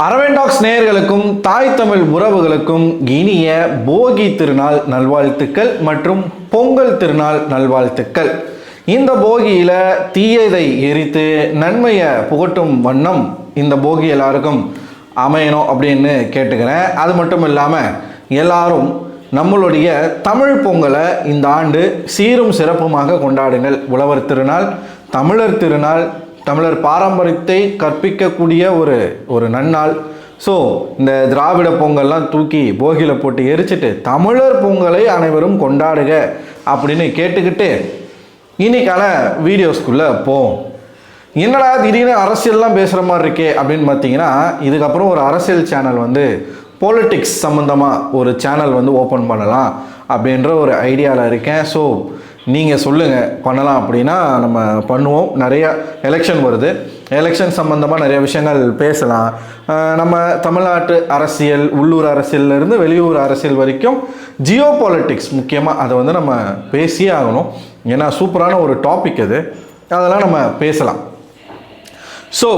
அரவெண்டாக்ஸ் நேயர்களுக்கும் தாய் தமிழ் உறவுகளுக்கும் இனிய போகி திருநாள் நல்வாழ்த்துக்கள் மற்றும் பொங்கல் திருநாள் நல்வாழ்த்துக்கள். இந்த போகியில் தீயதை எரித்து நன்மையை புகட்டும் வண்ணம் இந்த போகி எல்லாருக்கும் அமையணும் அப்படின்னு கேட்டுக்கிறேன். அது மட்டும் இல்லாமல் எல்லாரும் நம்மளுடைய தமிழ் பொங்கலை இந்த ஆண்டு சீரும் சிறப்புமாக கொண்டாடுங்கள். உழவர் திருநாள், தமிழர் திருநாள், தமிழர் பாரம்பரியத்தை கற்பிக்கக்கூடிய ஒரு நன்னாள். ஸோ இந்த திராவிட பொங்கல்லாம் தூக்கி போகியில் போட்டு எரிச்சிட்டு தமிழர் பொங்கலை அனைவரும் கொண்டாடுக அப்படின்னு கேட்டுக்கிட்டு இன்னைக்கான வீடியோஸ்குள்ளே போவோம். என்னடா திடீர்னு அரசியல்லாம் பேசுகிற மாதிரி இருக்கே அப்படின்னு பார்த்தீங்கன்னா, இதுக்கப்புறம் ஒரு அரசியல் சேனல் பாலிட்டிக்ஸ் சம்மந்தமாக ஒரு சேனல் ஓப்பன் பண்ணலாம் அப்படின்ற ஒரு ஐடியாவில் இருக்கேன். ஸோ நீங்கள் சொல்லுங்கள், பண்ணலாம் அப்படின்னா நம்ம பண்ணுவோம். நிறைய எலெக்ஷன் வருது, எலெக்ஷன் சம்மந்தமாக நிறைய விஷயங்கள் பேசலாம். நம்ம தமிழ்நாட்டு அரசியல், உள்ளூர் அரசியல்லேருந்து வெளியூர் அரசியல் வரைக்கும் ஜியோ பாலிட்டிக்ஸ் முக்கியமாக அதை நம்ம பேசியே ஆகணும். ஏன்னா சூப்பரான ஒரு டாபிக் அது, அதெல்லாம் நம்ம பேசலாம். ஸோ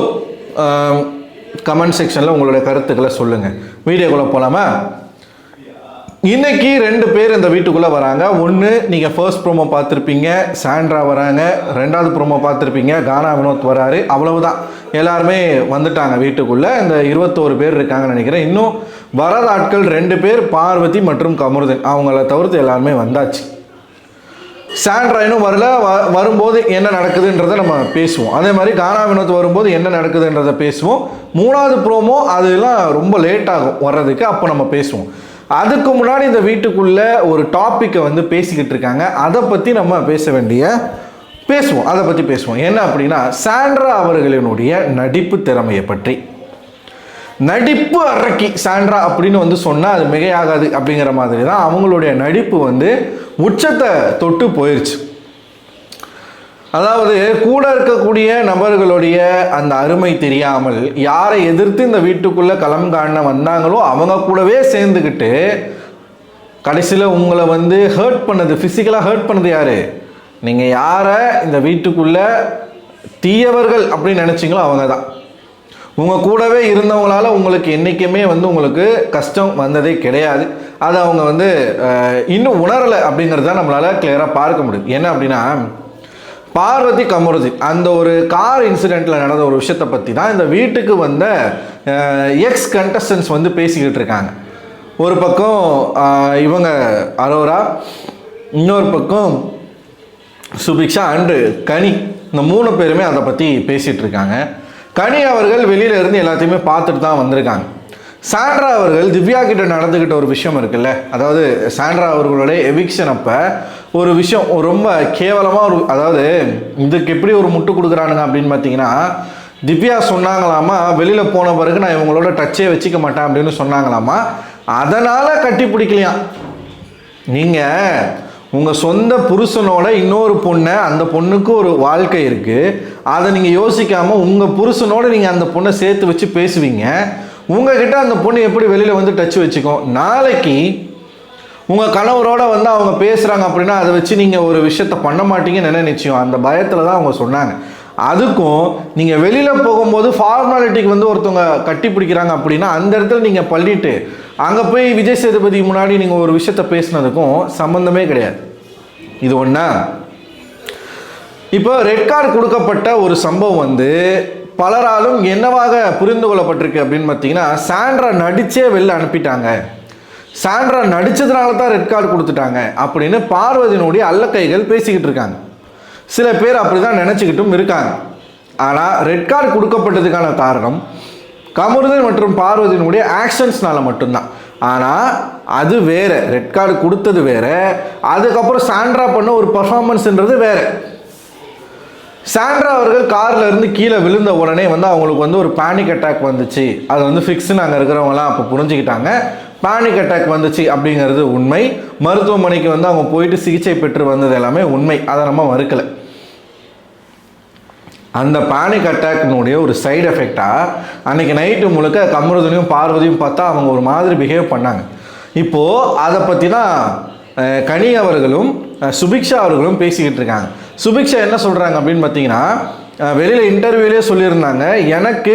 கமெண்ட் செக்ஷனில் உங்களுடைய கருத்துக்களை சொல்லுங்கள். வீடியோக்குள்ளே போகலாமா? இன்னைக்கு 2 பேர் இந்த வீட்டுக்குள்ளே வராங்க. ஒன்று நீங்கள் ஃபர்ஸ்ட் ப்ரோமோ பார்த்துருப்பீங்க, சாண்ட்ரா வராங்க. 2வது ப்ரோமோ பார்த்துருப்பீங்க, கானா வினோத் வராரு. அவ்வளவுதான், எல்லாருமே வந்துட்டாங்க வீட்டுக்குள்ளே. இந்த 21 பேர் இருக்காங்கன்னு நினைக்கிறேன். இன்னும் வராத ஆட்கள் 2 பேர், பார்வதி மற்றும் கமருதன். அவங்கள தவிர்த்து எல்லாருமே வந்தாச்சு. சாண்ட்ரா இன்னும் வரல. வரும்போது என்ன நடக்குதுன்றதை நம்ம பேசுவோம். அதே மாதிரி கானா வினோத் வரும்போது என்ன நடக்குதுன்றதை பேசுவோம். 3வது ப்ரோமோ அதெல்லாம் ரொம்ப லேட் ஆகும் வர்றதுக்கு, அப்போ நம்ம பேசுவோம். அதுக்கு முன்னாடி இந்த வீட்டுக்குள்ளே ஒரு டாப்பிக்கை பேசிக்கிட்டு இருக்காங்க. அதை பற்றி நம்ம பேசுவோம். அதை பற்றி பேசுவோம். என்ன அப்படின்னா, சாண்ட்ரா அவர்களினுடைய நடிப்பு திறமையை பற்றி. நடிப்பு அரக்கி சாண்ட்ரா அப்படின்னு சொன்னால் அது மிகையாகாது அப்படிங்கிற மாதிரி தான் அவங்களுடைய நடிப்பு உச்சத்தை தொட்டு போயிடுச்சு. அதாவது கூட இருக்கக்கூடிய நபர்களுடைய அந்த அருமை தெரியாமல் யாரை எதிர்த்து இந்த வீட்டுக்குள்ளே களம் காண வந்தாங்களோ அவங்க கூடவே சேர்ந்துக்கிட்டு கடைசியில் உங்களை ஹர்ட் பண்ணது, ஃபிசிக்கலாக ஹர்ட் பண்ணது யார்? நீங்கள் யாரை இந்த வீட்டுக்குள்ளே தீயவர்கள் அப்படின்னு நினச்சிங்களோ அவங்க தான். உங்கள் கூடவே இருந்தவங்களால உங்களுக்கு என்றைக்குமே உங்களுக்கு கஷ்டம் வந்ததே கிடையாது. அதை அவங்க இன்னும் உணரலை அப்படிங்கிறது தான் நம்மளால் கிளியராக பார்க்க முடியும். என்ன அப்படின்னா, பார்வதி கமருதீன் அந்த ஒரு கார் இன்சிடெண்ட்டில் நடந்த ஒரு விஷயத்தை பற்றி தான் இந்த வீட்டுக்கு வந்த எக்ஸ் கண்டஸ்டன்ஸ் பேசிக்கிட்டு இருக்காங்க. ஒரு பக்கம் இவங்க அரோரா, இன்னொரு பக்கம் சுபிக்ஷா அண்டு கனி. இந்த 3 பேருமே அதை பற்றி பேசிகிட்டு இருக்காங்க. கனி அவர்கள் வெளியில இருந்து எல்லாத்தையுமே பார்த்துட்டு தான் வந்திருக்காங்க. சாண்ட்ரா அவர்கள் திவ்யா கிட்ட நடந்துக்கிட்ட ஒரு விஷயம் இருக்குல்ல, அதாவது சாண்ட்ரா அவர்களுடைய எவிக்ஷன் அப்போ ஒரு விஷயம் ரொம்ப கேவலமாக அதாவது இதுக்கு எப்படி ஒரு முட்டு கொடுக்குறானுங்க அப்படின்னு பார்த்தீங்கன்னா, திவ்யா சொன்னாங்களாமா, வெளியில் போன பிறகு நான் இவங்களோட டச்சே வச்சுக்க மாட்டேன் அப்படின்னு சொன்னாங்களாமா. அதனால் கட்டி பிடிக்கலையாம். நீங்கள் உங்கள் சொந்த புருஷனோட இன்னொரு பொண்ணை, அந்த பொண்ணுக்கு ஒரு வாழ்க்கை இருக்குது, அதை நீங்கள் யோசிக்காமல் உங்கள் புருஷனோட நீங்கள் அந்த பொண்ணை சேர்த்து வச்சு பேசுவீங்க. உங்ககிட்ட அந்த பொண்ணு எப்படி வெளியில் டச் வச்சுக்கும்? நாளைக்கு உங்கள் கணவரோட அவங்க பேசுகிறாங்க அப்படின்னா அதை வச்சு நீங்கள் ஒரு விஷயத்த பண்ண மாட்டீங்கன்னு என்ன நிச்சயம்? அந்த பயத்தில் தான் அவங்க சொன்னாங்க. அதுக்கும் நீங்கள் வெளியில் போகும்போது ஃபார்மாலிட்டிக்கு ஒருத்தவங்க கட்டி பிடிக்கிறாங்க அப்படின்னா அந்த இடத்துல நீங்கள் பள்ளிட்டு அங்கே போய் விஜய் சேதுபதி முன்னாடி நீங்கள் ஒரு விஷயத்த பேசுனதுக்கும் சம்மந்தமே கிடையாது. இது ஒன்றா. இப்போ ரெட் கார்டு கொடுக்கப்பட்ட ஒரு சம்பவம் பலராலும் என்னவாக புரிந்து கொள்ளப்பட்டிருக்கு அப்படின்னு பார்த்தீங்கன்னா, சாண்ட்ரா நடிச்சே வெளில அனுப்பிட்டாங்க, சாண்ட்ரா நடித்ததுனால தான் ரெட் கார்டு கொடுத்துட்டாங்க அப்படின்னு பார்வதியினுடைய அல்லக்கைகள் பேசிக்கிட்டு இருக்காங்க. சில பேர் அப்படி தான் நினச்சிக்கிட்டும் இருக்காங்க. ஆனால் ரெட் கார்டு கொடுக்கப்பட்டதுக்கான காரணம் கமருதன் மற்றும் பார்வதியினுடைய ஆக்ஷன்ஸ்னால மட்டும்தான். ஆனால் அது வேற, ரெட் கார்டு கொடுத்தது வேற, அதுக்கப்புறம் சாண்ட்ரா பண்ண ஒரு பர்ஃபார்மன்ஸ்ன்றது வேற. சாண்ட்ரா அவர்கள் காரில் இருந்து கீழே விழுந்த உடனே அவங்களுக்கு ஒரு பேனிக் அட்டாக் வந்துச்சு. அது ஃபிக்ஸ்னு அங்கே இருக்கிறவங்களாம் அப்போ புரிஞ்சுக்கிட்டாங்க. பேனிக் அட்டாக் வந்துச்சு அப்படிங்கிறது உண்மை. மருத்துவமனைக்கு அவங்க போயிட்டு சிகிச்சை பெற்று வந்தது எல்லாமே உண்மை, அதை நம்ம மறுக்கலை. அந்த பேனிக் அட்டாக்னுடைய ஒரு சைடு எஃபெக்டாக அன்றைக்கி நைட்டு முழுக்க கமருதனையும் பார்வதியும் பார்த்தா அவங்க ஒரு மாதிரி பிஹேவ் பண்ணாங்க. இப்போது அதை பற்றி தான் கனி அவர்களும் சுபிக்ஷா அவர்களும் பேசிக்கிட்டு இருக்காங்க. சுபிக்ஷா என்ன சொல்கிறாங்க அப்படின்னு பார்த்தீங்கன்னா, வெளியில் இன்டர்வியூலேயே சொல்லியிருந்தாங்க, எனக்கு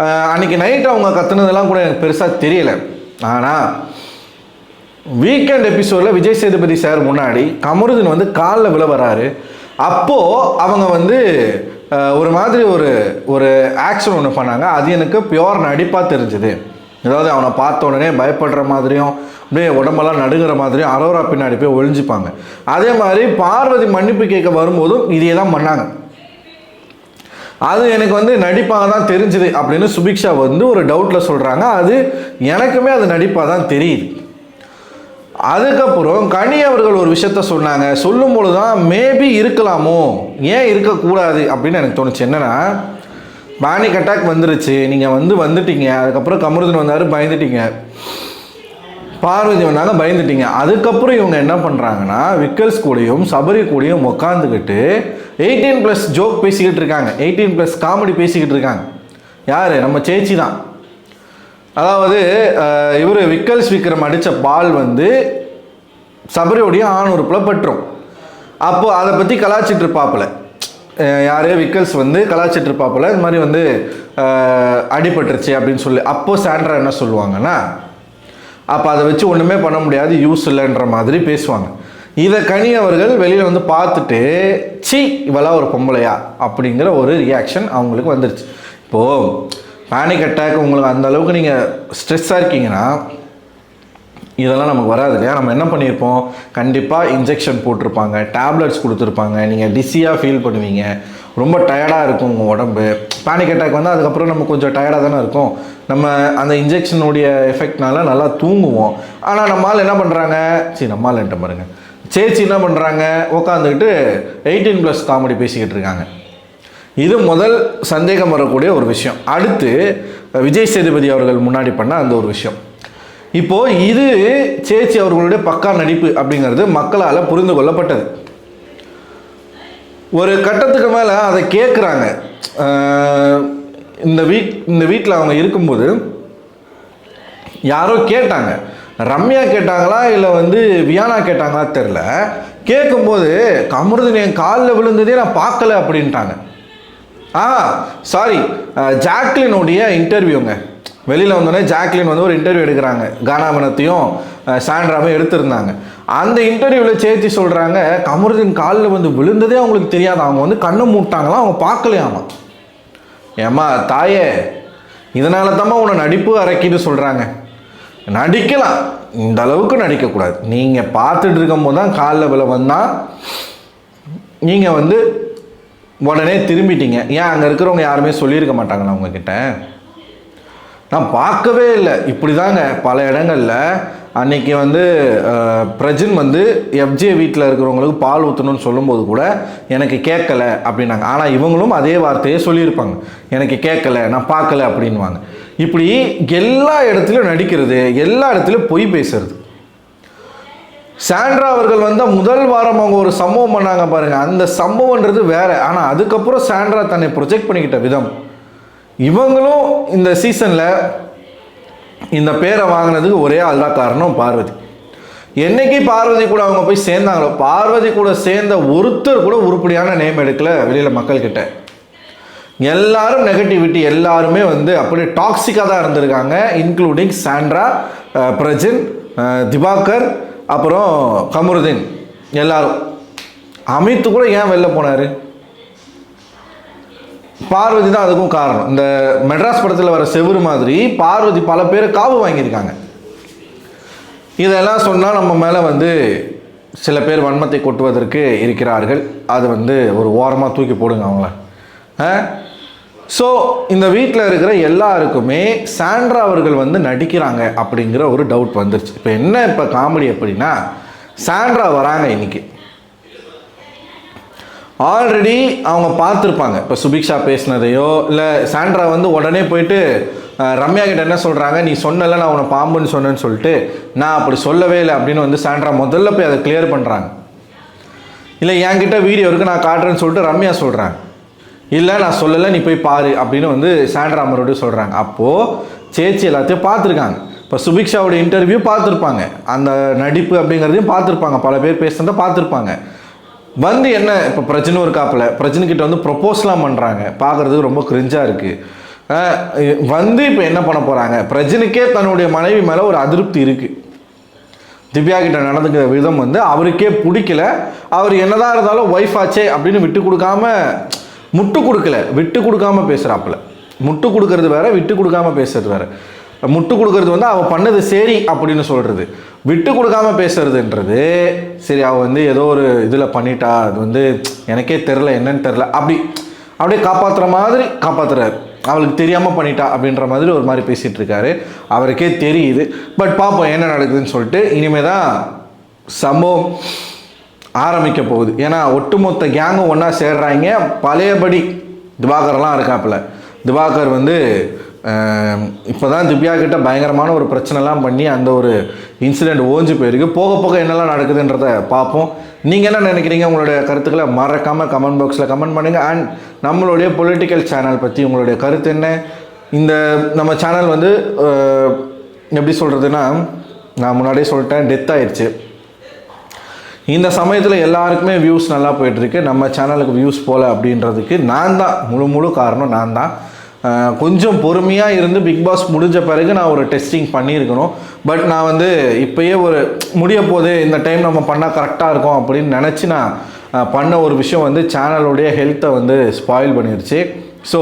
அன்றைக்கி நைட்டு அவங்க கற்றுனதெல்லாம் கூட எனக்கு பெருசாக தெரியலை. ஆனால் வீக்கெண்ட் எபிசோடில் விஜய் சேதுபதி சார் முன்னாடி கமருதீன் வந்து காலில் விழ வராரு. அப்போது அவங்க வந்து ஒரு மாதிரி ஒரு ஆக்ஷன் ஒன்று பண்ணாங்க. அது எனக்கு பியோர் நடிப்பாக தெரிஞ்சுது. அதாவது அவனை பார்த்த உடனே பயப்படுற மாதிரியும் அப்படியே உடம்பெல்லாம் நடுங்கிற மாதிரியும் அரோரா பின்னாடி போய் ஒழிஞ்சிப்பாங்க. அதே மாதிரி பார்வதி மன்னிப்பு கேட்க வரும்போதும் இதே தான் பண்ணாங்க. அது எனக்கு வந்து நடிப்பாக தான் தெரிஞ்சுது அப்படின்னு சுபிக்ஷா வந்து ஒரு டவுட்டில் சொல்கிறாங்க. அது எனக்குமே அது நடிப்பாக தான் தெரியுது. அதுக்கப்புறம் கனி அவர்கள் ஒரு விஷயத்த சொன்னாங்க. சொல்லும்போது தான் மேபி இருக்கலாமோ, ஏன் இருக்கக்கூடாது அப்படின்னு எனக்கு தோணுச்சு. என்னென்னா, பேனிக் அட்டாக் வந்துருச்சு, நீங்கள் வந்துட்டீங்க, அதுக்கப்புறம் கமருதீன் வந்தார் பயந்துட்டீங்க, பார்வதி வந்தாங்க பயந்துட்டீங்க. அதுக்கப்புறம் இவங்க என்ன பண்ணுறாங்கன்னா விக்கல்ஸ் கூடயும் சபரி கூடயும் உட்காந்துக்கிட்டு 18+ ஜோக் பேசிக்கிட்டு இருக்காங்க, 18+ காமெடி பேசிக்கிட்டு இருக்காங்க. யார்? நம்ம சேச்சி தான். அதாவது இவர் விக்கல்ஸ் விக்ரம் அடித்த பால் வந்து சபரியோடைய ஆணுறுப்பில் பட்டுரும். அப்போது அதை பற்றி கலாச்சிட்டு இருப்பாப்புல, யார் விக்கல்ஸ் வந்து கலாச்சிட்டு இருப்பாப்புல, இது மாதிரி வந்து அடிபட்டுருச்சு அப்படின்னு சொல்லி. அப்போது சாண்ட்ரா என்ன சொல்லுவாங்கன்னா, அப்போ அதை வச்சு ஒன்றுமே பண்ண முடியாது, யூஸ் இல்லைன்ற மாதிரி பேசுவாங்க. இதை கனி அவர்கள் வெளியில் வந்து பார்த்துட்டு சி இவெல்லாம் ஒரு பொம்பளையா அப்படிங்கிற ஒரு ரியாக்ஷன் அவங்களுக்கு வந்துருச்சு. இப்போது பேனிக் அட்டாக் உங்களுக்கு அந்த அளவுக்கு நீங்கள் ஸ்ட்ரெஸ்ஸாக இருக்கீங்கன்னா இதெல்லாம் நமக்கு வராது இல்லையா? நம்ம என்ன பண்ணியிருப்போம், கண்டிப்பாக இன்ஜெக்ஷன் போட்டிருப்பாங்க, டேப்லெட்ஸ் கொடுத்துருப்பாங்க, நீங்கள் டிஸியாக ஃபீல் பண்ணுவீங்க, ரொம்ப டயர்டாக இருக்கும் உங்கள் உடம்பு. பேனிக் அட்டாக் வந்து அதுக்கப்புறம் நம்ம கொஞ்சம் டயர்டாக தானே இருக்கும். நம்ம அந்த இன்ஜெக்ஷனுடைய எஃபெக்ட்னால நல்லா தூங்குவோம். ஆனால் நம்மால் என்ன பண்ணுறாங்க, நம்மால்ன்ட்டு பாருங்க, சேச்சி என்ன பண்ணுறாங்க, உட்காந்துக்கிட்டு 18+ காமெடி பேசிக்கிட்டு இருக்காங்க. இது முதல் சந்தேகம் வரக்கூடிய ஒரு விஷயம். அடுத்து விஜய் சேதுபதி அவர்கள் முன்னாடி பண்ண அந்த ஒரு விஷயம். இப்போது இது சேச்சி அவர்களுடைய பக்கா நடிப்பு அப்படிங்கிறது மக்களால் புரிந்து கொள்ளப்பட்டது. ஒரு கட்டத்துக்கு மேலே அதை கேட்குறாங்க. இந்த வீட்டில் அவங்க இருக்கும்போது யாரோ கேட்டாங்க, ரம்யா கேட்டாங்களா இல்லை வந்து வியானா கேட்டாங்களா தெரில. கேட்கும்போது கமருதீன் என் காலில் விழுந்ததே நான் பார்க்கல அப்படின்ட்டாங்க. சாரி, ஜாக்லினுடைய இன்டர்வியூங்க. வெளியில் வந்தோடனே ஜாக்லின் வந்து ஒரு இன்டர்வியூ எடுக்கிறாங்க, கானாமனத்தையும் சாண்ட்ராவையும் எடுத்திருந்தாங்க. அந்த இன்டர்வியூவில் சேச்சி சொல்கிறாங்க, கமருதீன் காலில் வந்து விழுந்ததே அவங்களுக்கு தெரியாது, அவங்க வந்து கண்ணை மூட்டாங்களாம், அவங்க பார்க்கலையாமா. ஏம்மா தாயே, இதனால தாம்மா உன்னை நடிப்பு அரைக்கின்னு சொல்கிறாங்க. நடிக்கலாம், இந்த அளவுக்கு நடிக்கக்கூடாது. நீங்கள் பார்த்துட்டு இருக்கும்போது தான் காலில் விழ வந்தால் நீங்கள் வந்து உடனே திரும்பிட்டீங்க. ஏன் அங்கே இருக்கிறவங்க யாருமே சொல்லியிருக்க மாட்டாங்களா உங்ககிட்ட? நான் பார்க்கவே இல்லை. இப்படி தாங்க பல இடங்களில் அன்றைக்கி வந்து பிரஜின் வந்து எஃப்ஜே வீட்டில் இருக்கிறவங்களுக்கு பால் ஊற்றணும்னு சொல்லும்போது கூட எனக்கு கேட்கலை அப்படின்னாங்க. ஆனால் இவங்களும் அதே வார்த்தையே சொல்லியிருப்பாங்க, எனக்கு கேட்கலை, நான் பார்க்கல அப்படின்வாங்க. இப்படி எல்லா இடத்துலையும் நடிக்கிறது, எல்லா இடத்துலையும் பொய் பேசுறது. சாண்ட்ரா அவர்கள் வந்து முதல் வாரம் அவங்க ஒரு சம்பவம் பண்ணாங்க பாருங்கள், அந்த சம்பவம்ன்றது வேறு. ஆனால் அதுக்கப்புறம் சாண்ட்ரா தன்னை ப்ரொஜெக்ட் பண்ணிக்கிட்ட விதம், இவங்களும் இந்த சீசனில் இந்த பேரை வாங்கினதுக்கு ஒரே ஆள் தான் காரணம், பார்வதி. என்னைக்கு பார்வதி கூட அவங்க போய் சேர்ந்தாங்களோ, பார்வதி கூட சேர்ந்த ஒருத்தர் கூட உருப்படியான நேம் எடுக்கல வெளியில் மக்கள்கிட்ட. எல்லாரும் நெகட்டிவிட்டி, எல்லாருமே வந்து அப்படியே டாக்ஸிக்காக தான் இருந்திருக்காங்க, இன்க்ளூடிங் சாண்ட்ரா, பிரஜின், திவாகர், அப்புறம் கமருதீன். எல்லாரும், அமித் கூட ஏன் வெளில போனார்? பார்வதி தான் அதுக்கும் காரணம். இந்த மெட்ராஸ் படத்தில் வர செவுரு மாதிரி பார்வதி பல பேரை காவு வாங்கியிருக்காங்க. இதெல்லாம் சொன்னால் நம்ம மேலே வந்து சில பேர் வன்மத்தை கொட்டுவதற்கு இருக்கிறார்கள். அது வந்து ஒரு ஓரமாக தூக்கி போடுங்க அவங்கள. ஸோ இந்த வீட்டில் இருக்கிற எல்லாருக்குமே சாண்ட்ரா அவர்கள் வந்து நடிக்கிறாங்க அப்படிங்கிற ஒரு டவுட் வந்துருச்சு. இப்போ என்ன இப்போ காமெடி அப்படின்னா, சாண்ட்ரா வராங்க இன்னைக்கு, ஆல்ரெடி அவங்க பார்த்துருப்பாங்க. இப்போ சுபிக்ஷா பேசினதையோ இல்லை சாண்ட்ரா வந்து உடனே போயிட்டு ரம்யா கிட்ட என்ன சொல்கிறாங்க, நீ சொன்னல நான் உன்னை பாம்புன்னு சொன்னேன்னு சொல்லிட்டு, நான் அப்படி சொல்லவே இல்லை அப்படின்னு வந்து சாண்ட்ரா முதல்ல போய் அதை கிளியர் பண்ணுறாங்க. இல்லை என்கிட்ட வீடியோ இருக்குது நான் காட்டுறேன்னு சொல்லிட்டு ரம்யா சொல்கிறாங்க, இல்லை நான் சொல்லலை நீ போய் பாரு அப்படின்னு வந்து சாண்ட்ரா மறுபடியும் சொல்கிறாங்க. அப்போது சேச்சி எல்லாத்தையும் பார்த்துருக்காங்க. இப்போ சுபிக்ஷாவோட இன்டர்வியூ பார்த்துருப்பாங்க, அந்த நடிப்பு அப்படிங்கிறதையும் பார்த்துருப்பாங்க, பல பேர் பேசுகிறத பார்த்துருப்பாங்க. வந்து என்ன இப்போ பிரஜினும் இருக்காப்புல, பிரஜின்கிட்ட வந்து ப்ரொப்போஸ்லாம் பண்ணுறாங்க, பார்க்குறதுக்கு ரொம்ப கிரிஞ்சாக இருக்குது. வந்து இப்போ என்ன பண்ண போகிறாங்க, பிரஜனுக்கே தன்னுடைய மனைவி மேலே ஒரு அதிருப்தி இருக்குது. திவ்யா கிட்ட நடந்துக்கிற விதம் வந்து அவருக்கே பிடிக்கல. அவர் என்னதான் இருந்தாலும் ஒய்ஃப் ஆச்சே அப்படின்னு விட்டு கொடுக்காம, முட்டு கொடுக்கல, விட்டு கொடுக்காம பேசுகிறாப்புல. முட்டு கொடுக்கறது வேற, விட்டு கொடுக்காம பேசுறது வேற. முட்டு கொடுக்கறது வந்து அவள் பண்ணது சரி அப்படின்னு சொல்கிறது, விட்டு கொடுக்காம பேசுறதுன்றது சரி அவள் வந்து ஏதோ ஒரு இதில் பண்ணிட்டா, அது வந்து எனக்கே தெரில என்னன்னு தெரில, அப்படியே காப்பாற்றுற மாதிரி காப்பாற்றுறாரு. அவளுக்கு தெரியாமல் பண்ணிட்டா அப்படின்ற மாதிரி ஒரு மாதிரி பேசிகிட்டு இருக்காரு. அவருக்கே தெரியுது. பட் பார்ப்போம் என்ன நடக்குதுன்னு சொல்லிட்டு. இனிமேல் தான் சம்பவம் ஆரம்பிக்க போகுது. ஏன்னா ஒட்டுமொத்த கேங்கும் ஒன்றா சேர்றாங்க. பழையபடி திவாகர்லாம் இருக்காப்புல. திவாகர் வந்து இப்போ தான் திவ்யா கிட்ட பயங்கரமான ஒரு பிரச்சனைலாம் பண்ணி அந்த ஒரு இன்சிடெண்ட் ஓஞ்சு போயிருக்கு. போக போக என்னெல்லாம் நடக்குதுன்றதை பார்ப்போம். நீங்கள் என்ன நினைக்கிறீங்க? உங்களுடைய கருத்துக்களை மறக்காமல் கமெண்ட் பாக்ஸில் கமெண்ட் பண்ணுங்கள். அண்ட் நம்மளுடைய பொலிட்டிக்கல் சேனல் பற்றி உங்களுடைய கருத்து என்ன? இந்த நம்ம சேனல் வந்து எப்படி சொல்கிறதுனா, நான் முன்னாடியே சொல்லிட்டேன், டெத் ஆயிடுச்சு. இந்த சமயத்தில் எல்லாருக்குமே வியூஸ் நல்லா போயிட்டுருக்கு. நம்ம சேனலுக்கு வியூஸ் போகல அப்படின்றதுக்கு நான் தான் முழு காரணம். நான் தான் கொஞ்சம் பொறுமையாக இருந்து பிக் பாஸ் முடிஞ்ச பிறகு நான் ஒரு டெஸ்டிங் பண்ணியிருக்கணும். பட் நான் வந்து இப்போயே ஒரு முடிய போது இந்த டைம் நம்ம பண்ணால் கரெக்டாக இருக்கும் அப்படின்னு நினச்சி நான் பண்ண ஒரு விஷயம் வந்து சேனலுடைய ஹெல்த்தை வந்து ஸ்பாயில் பண்ணிடுச்சு. ஸோ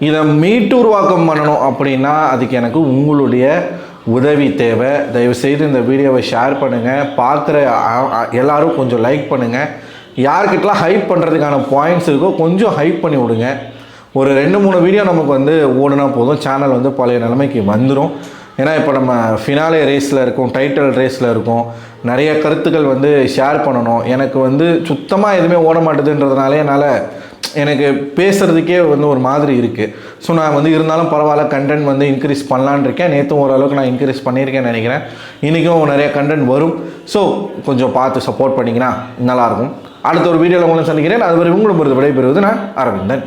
இதை மீட்டுருவாக்கம் பண்ணணும் அப்படின்னா அதுக்கு எனக்கு உங்களுடைய உதவி தேவை. தயவுசெய்து இந்த வீடியோவை ஷேர் பண்ணுங்கள். பார்க்குற எல்லோரும் கொஞ்சம் லைக் பண்ணுங்கள். யார்கிட்டலாம் ஹைப் பண்ணுறதுக்கான பாயிண்ட்ஸ் இருக்கோ கொஞ்சம் ஹைப் பண்ணி விடுங்க. ஒரு 2-3 வீடியோ நமக்கு வந்து ஓடுனா போதும், சேனல் வந்து பழைய நிலைமைக்கு வந்துடும். ஏன்னா இப்போ நம்ம ஃபினாலே ரேஸில் இருக்கோம், டைட்டில் ரேஸில் இருக்கோம். நிறைய கருத்துக்கள் வந்து ஷேர் பண்ணணும். எனக்கு வந்து சுத்தமாக எதுவுமே ஓட மாட்டேதுன்றதுனால என்னால் எனக்கு பேசுகிறதுக்கே வந்து ஒரு மாதிரி இருக்குது. ஸோ நான் வந்து இருந்தாலும் பரவாயில்ல, கண்டென்ட் வந்து இன்க்ரீஸ் பண்ணலான் இருக்கேன். நேற்றும் ஓரளவுக்கு நான் இன்க்ரீஸ் பண்ணியிருக்கேன்னு நினைக்கிறேன். இன்றைக்கும் நிறைய கண்டென்ட் வரும். ஸோ கொஞ்சம் பார்த்து சப்போர்ட் பண்ணிங்கன்னா நல்லாயிருக்கும். அடுத்த ஒரு வீடியோவில் உங்களை சந்திக்கிறேன். அதுவரை உங்களை பொறுத்து விடைபெறுவது நான் அரவிந்தன்.